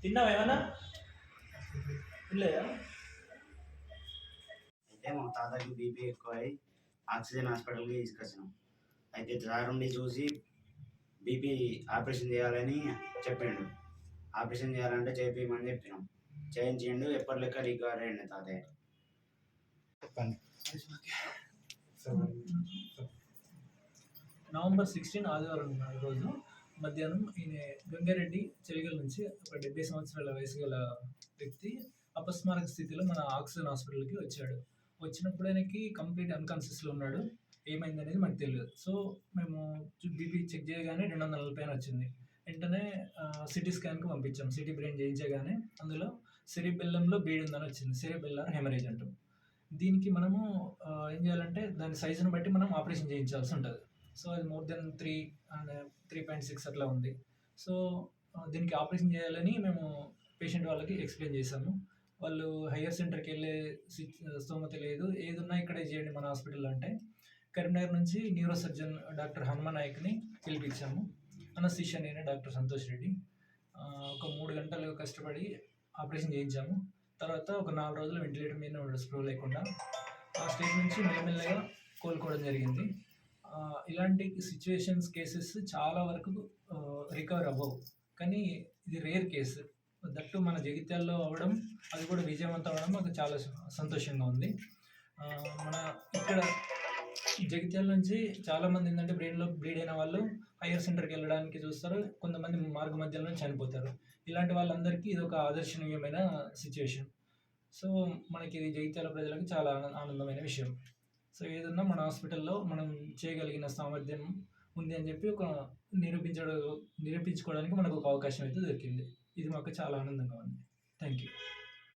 తిన్నావా ఏమన్నా? తినలేదా? అయితే మా తాతకి బీపీ ఎక్కువ అయి ఆక్సిజన్ హాస్పిటల్కి తీసుకొచ్చినాం. అయితే సారుండి చూసి బీపీ ఆపరేషన్ చేయాలని చెప్పిండు. ఆపరేషన్ చేయాలంటే చేయించమని చెప్పినాం. చేయించిండు. ఎప్పటి లెక్క రికవర్ అయ్యిండు తాతయ్య. చెప్పండి. నవంబర్ 16 ఆదివారం రోజు మధ్యాహ్నం ఈయన గంగారెడ్డి చెలిగల్ నుంచి ఒక 70 సంవత్సరాల వయసు గల వ్యక్తి అపస్మారక స్థితిలో మన ఆక్సిజన్ హాస్పిటల్కి వచ్చాడు. వచ్చినప్పుడు ఆయనకి కంప్లీట్ అన్కాన్షియస్లో ఉన్నాడు. ఏమైందనేది మనకు తెలియదు. సో మేము బీపీ చెక్ చేయగానే 240 అని వచ్చింది. వెంటనే సిటీ స్కాన్కి పంపించాం. సిటీ బ్రెయిన్ చేయించగానే అందులో సెరిబెల్లంలో బీడ్ ఉందని వచ్చింది. సెరిబెల్లార్ హెమరేజ్ అంటాం. దీనికి మనము ఏం చేయాలంటే దాని సైజుని బట్టి మనం ఆపరేషన్ చేయించాల్సి ఉంటుంది. సో అది మోర్ దెన్ 3.6 అట్లా ఉంది. సో దీనికి ఆపరేషన్ చేయాలని మేము పేషెంట్ వాళ్ళకి ఎక్స్ప్లెయిన్ చేశాము. వాళ్ళు హయ్యర్ సెంటర్కి వెళ్ళే స్తోమత లేదు, ఏదున్నా ఇక్కడే చేయండి మన హాస్పిటల్ అంటే కరీంనగర్ నుంచి న్యూరో సర్జన్ డాక్టర్ హనుమాన్ నాయక్ని పిలిపించాము. అనస్థీషియా నేనే డాక్టర్ సంతోష్ రెడ్డి. ఒక 3 గంటలు కష్టపడి ఆపరేషన్ చేయించాము. తర్వాత ఒక 4 రోజులు వెంటిలేటర్ మీద ఉన్నాడు స్ప్రో లేకుండా. ఆ స్టేజ్ నుంచి మెల్లమెల్లగా కోలుకోవడం జరిగింది. ఇలాంటి సిచ్యువేషన్స్ కేసెస్ చాలా వరకు రికవర్ అవ్వవు, కానీ ఇది రేర్ కేసు. దట్టు మన జగిత్యాల్లో అవ్వడం, అది కూడా విజయవంతం అవ్వడం మాకు చాలా సంతోషంగా ఉంది. మన ఇక్కడ జగిత్యాల నుంచి చాలామంది ఏంటంటే బ్రెయిన్లో బ్లీడ్ అయిన వాళ్ళు హయ్యర్ సెంటర్కి వెళ్ళడానికి చూస్తారు, కొంతమంది మార్గ మధ్యలో చనిపోతారు. ఇలాంటి వాళ్ళందరికీ ఇది ఒక ఆదర్శనీయమైన సిచ్యువేషన్. సో మనకి ఇది జగిత్యాల ప్రజలకు చాలా ఆనందమైన విషయం. సో ఏదన్నా మన హాస్పిటల్లో మనం చేయగలిగిన సామర్థ్యం ఉంది అని చెప్పి ఒక నిరూపించుకోవడానికి మనకు ఒక అవకాశం అయితే దొరికింది. ఇది మాకు చాలా ఆనందంగా ఉంది. Thank you.